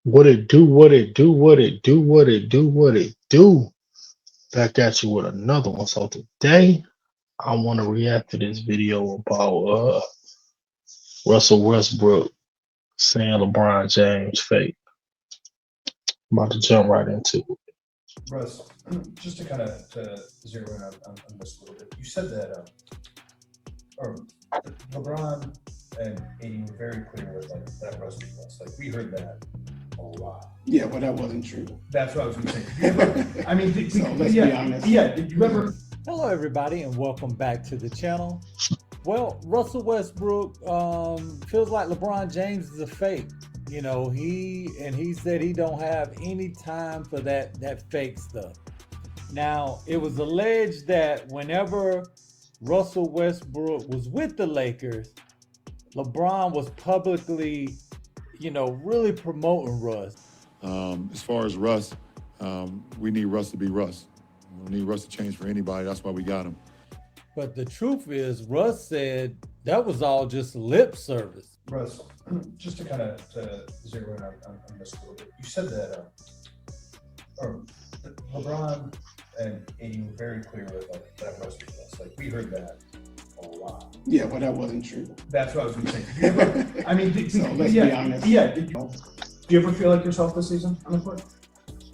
What it do, what it do, what it do, what it do, what it do. Back at you with another one. So today I want to react to this video about Russell Westbrook saying LeBron James fake. I'm about to jump right into it. Russ, just to kind of to zero in on this a little bit, you said that or LeBron and AD were very clear with that Russ was Russ. Like we heard that a lot. Yeah, well, that wasn't true. That's what I was going to say. Did you ever, I mean, So let's yeah, be honest. Yeah, did you ever? Hello, everybody, and welcome back to the channel. Well, Russell Westbrook feels like LeBron James is a fake. You know, he said he don't have any time for that fake stuff. Now, it was alleged that whenever Russell Westbrook was with the Lakers, LeBron was publicly, really promoting Russ. As far as Russ, we need Russ to be Russ. We don't need Russ to change for anybody. That's why we got him. But the truth is, Russ said that was all just lip service. Russ, just to kind of to zero in on this a little bit, you said that or LeBron and AD were very clear with that Russ was Russ. Like we heard that a lot. Yeah, well, that wasn't true. That's what I was going to say. Did you ever, I mean, So let's yeah, be honest. Yeah, do you ever feel like yourself this season on the court?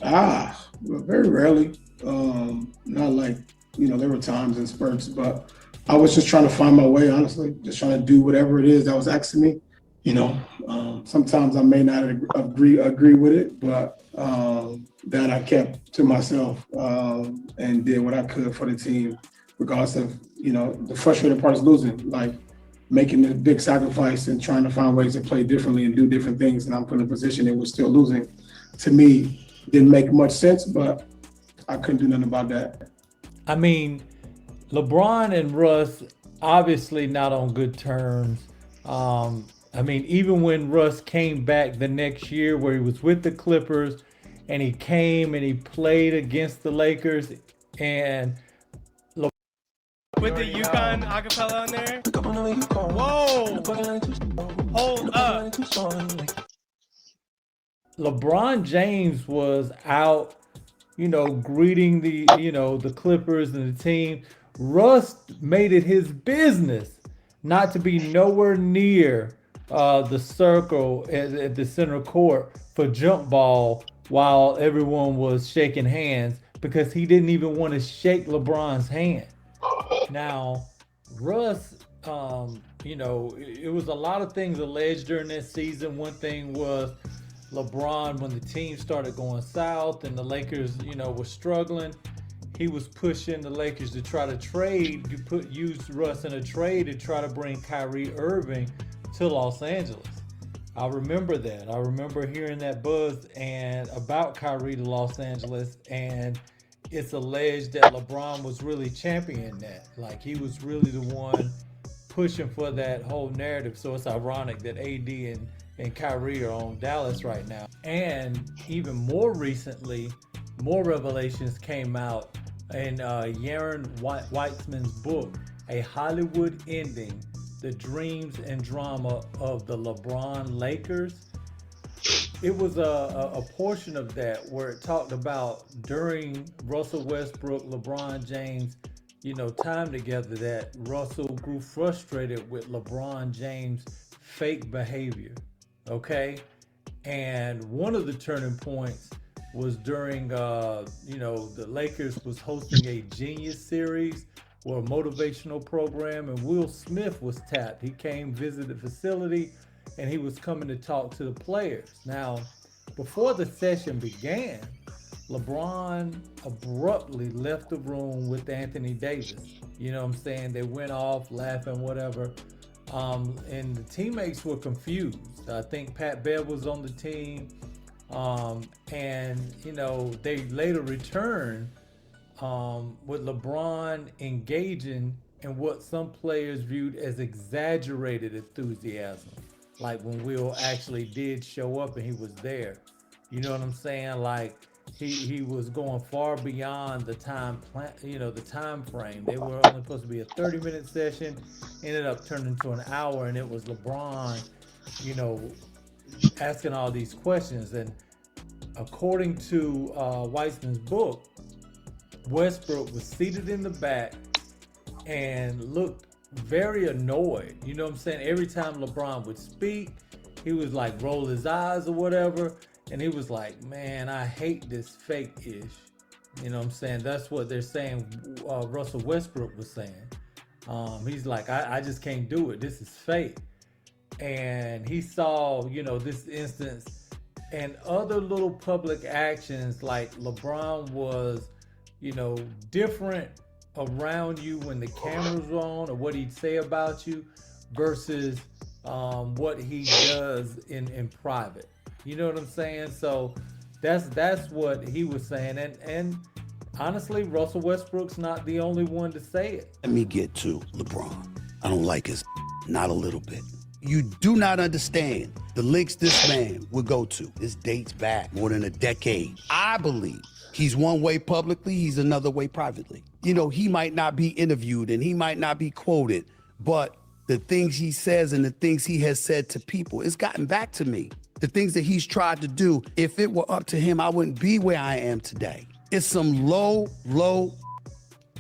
Well, very rarely. Not like, there were times in spurts, but I was just trying to find my way, honestly, just trying to do whatever it is that was asking me. Sometimes I may not agree with it, but that I kept to myself and did what I could for the team, regardless of, the frustrating part is losing, like making the big sacrifice and trying to find ways to play differently and do different things. And I'm put in a position and we're still losing. To me, didn't make much sense, but I couldn't do nothing about that. I mean, LeBron and Russ obviously not on good terms. Even when Russ came back the next year where he was with the Clippers and he came and he played against the Lakers and with the Yukon acapella on there. Whoa! Hold up. LeBron James was out, greeting the Clippers and the team. Russ made it his business not to be nowhere near the circle at the center court for jump ball while everyone was shaking hands because he didn't even want to shake LeBron's hand. Now, Russ, it was a lot of things alleged during that season. One thing was LeBron, when the team started going south and the Lakers, were struggling, he was pushing the Lakers to try to use Russ in a trade to try to bring Kyrie Irving to Los Angeles. I remember that. I remember hearing that buzz and about Kyrie to Los Angeles, and it's alleged that LeBron was really championing that. Like he was really the one pushing for that whole narrative. So it's ironic that AD and Kyrie are on Dallas right now. And even more recently, more revelations came out in Yaron Weitzman's book, A Hollywood Ending, The Dreams and Drama of the LeBron Lakers. It was a portion of that where it talked about during Russell Westbrook, LeBron James, time together, that Russell grew frustrated with LeBron James' fake behavior. Okay. And one of the turning points was during, the Lakers was hosting a Genius Series or a motivational program, and Will Smith was tapped. He came visit the facility and he was coming to talk to the players. Now, before the session began, LeBron abruptly left the room with Anthony Davis. You know what I'm saying? They went off laughing, whatever. And the teammates were confused. I think Pat Bev was on the team. They later returned with LeBron engaging in what some players viewed as exaggerated enthusiasm. Like when Will actually did show up and he was there. You know what I'm saying? Like he was going far beyond the time the time frame. They were only supposed to be a 30-minute session, ended up turning into an hour, and it was LeBron, asking all these questions. And according to Weissman's book, Westbrook was seated in the back and looked very annoyed. You know what I'm saying? Every time LeBron would speak, he was like roll his eyes or whatever. And he was like, man, I hate this fake-ish. You know what I'm saying? That's what they're saying. Russell Westbrook was saying. He's like, I just can't do it. This is fake. And he saw, this instance and other little public actions, like LeBron was, different around you when the camera's on, or what he'd say about you versus what he does in private. You know what I'm saying? So that's what he was saying. And honestly, Russell Westbrook's not the only one to say it. Let me get to LeBron. I don't like his not a little bit. You do not understand the lengths this man would go to. This dates back more than a decade. I believe he's one way publicly, he's another way privately. He might not be interviewed and he might not be quoted, but the things he says and the things he has said to people, it's gotten back to me. The things that he's tried to do, if it were up to him, I wouldn't be where I am today. It's some low.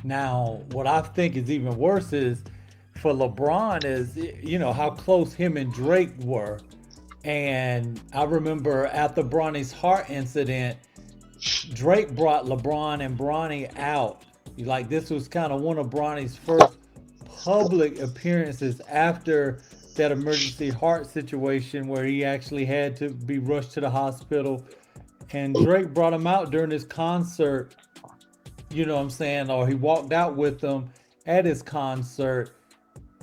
Now, what I think is even worse is for LeBron is, how close him and Drake were. And I remember after Bronny's heart incident, Drake brought LeBron and Bronny out. Like, this was kind of one of Bronny's first public appearances after that emergency heart situation where he actually had to be rushed to the hospital. And Drake brought him out during his concert, you know what I'm saying? Or he walked out with them at his concert,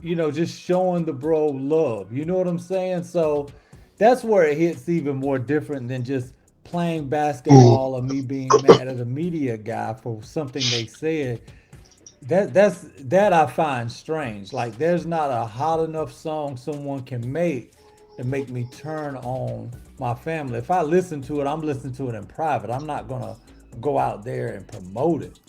just showing the bro love. You know what I'm saying? So that's where it hits even more different than just playing basketball or me being mad at a media guy for something they said. That I find strange. Like, there's not a hot enough song someone can make to make me turn on my family. If I listen to it, I'm listening to it in private. I'm not gonna go out there and promote it.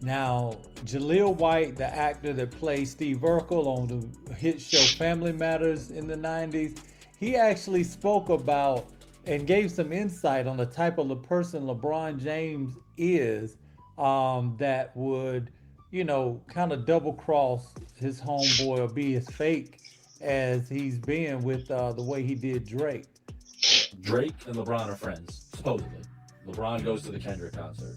Now, Jaleel White, the actor that played Steve Urkel on the hit show Family Matters in the 90s, he actually spoke about and gave some insight on the type of person LeBron James is, that would, kind of double cross his homeboy or be as fake as he's been with the way he did Drake. Drake and LeBron are friends, supposedly. LeBron goes to the Kendrick concert,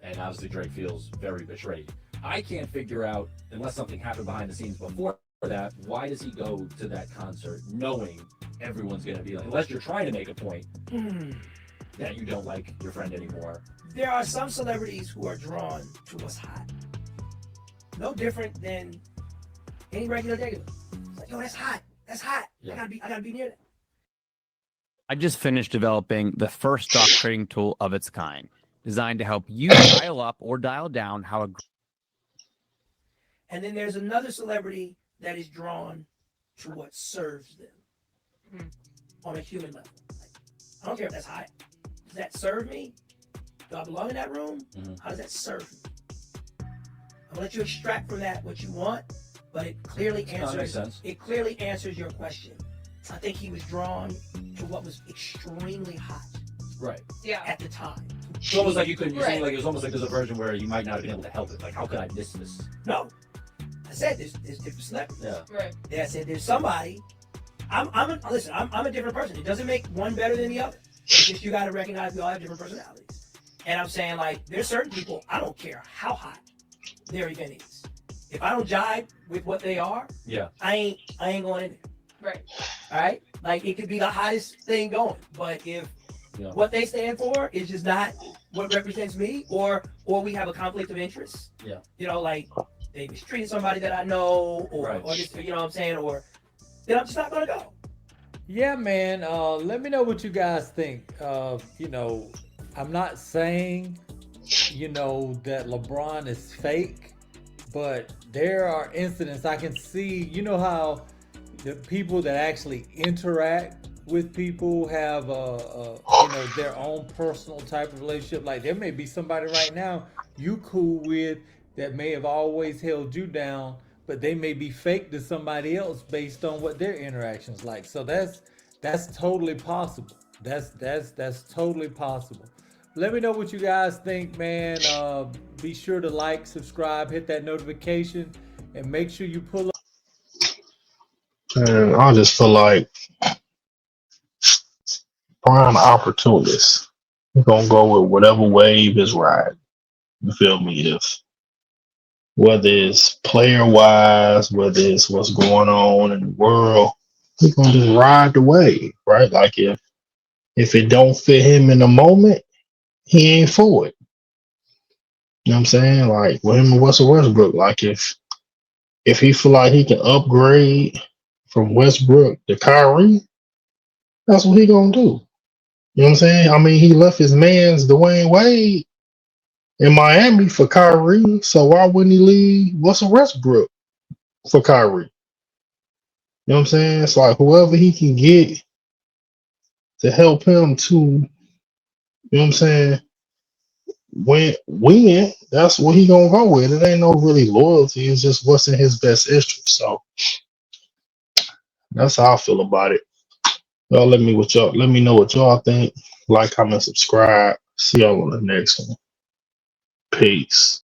and obviously Drake feels very betrayed. I can't figure out, unless something happened behind the scenes before that, why does he go to that concert knowing everyone's going to be like, unless you're trying to make a point that you don't like your friend anymore. There are some celebrities who are drawn to what's hot. No different than any regular day. It's like, yo, that's hot. That's hot. Yeah. I gotta be near that. I just finished developing the first stock trading tool of its kind, designed to help you dial up or dial down how a. And then there's another celebrity that is drawn to what serves them on a human level. Like, I don't care if that's hot. Does that serve me? Do I belong in that room? How does that serve me? I'm gonna let you extract from that what you want, but it clearly answers your question. I think he was drawn to what was extremely hot. Right. Yeah. At the time. It's almost like you couldn't. You're saying like it was almost like there's a version where you might not have been able to help it. Like, how could I miss this? No. I said there's different celebrities. Yeah. Right. I said there's somebody. I'm a different person. It doesn't make one better than the other. It's just you got to recognize we all have different personalities. And I'm saying, like, there's certain people, I don't care how hot their event is. If I don't jive with what they are, I ain't going in there. Right. All right? Like, it could be the hottest thing going, but if what they stand for is just not what represents me, or we have a conflict of interest, like they mistreated somebody that I know, or just, you know what I'm saying, or then I'm just not gonna go. Yeah, man. Let me know what you guys think. I'm not saying, that LeBron is fake, but there are incidents I can see, how the people that actually interact with people have their own personal type of relationship. Like, there may be somebody right now you cool with that may have always held you down, but they may be fake to somebody else based on what their interactions like. So that's That's totally possible. That's totally possible. Let me know what you guys think, man. Be sure to like, subscribe, hit that notification, and make sure you pull up. And I just feel like prime opportunists. We're gonna go with whatever wave is riding. You feel me? If whether it's player wise, whether it's what's going on in the world, we're gonna just ride the wave, right? Like if it don't fit him in the moment, he ain't for it. You know what I'm saying? Like with him and Russell Westbrook, like if he feel like he can upgrade from Westbrook to Kyrie, that's what he gonna do. You know what I'm saying? I mean, he left his man's Dwayne Wade in Miami for Kyrie, so why wouldn't he leave Russell Westbrook for Kyrie? You know what I'm saying? It's like whoever he can get to help him to, you know what I'm saying, win, that's what he gonna go with. It ain't no really loyalty, it's just what's in his best interest. So that's how I feel about it. Y'all let me know what y'all think. Like, comment, subscribe. See y'all on the next one. Peace.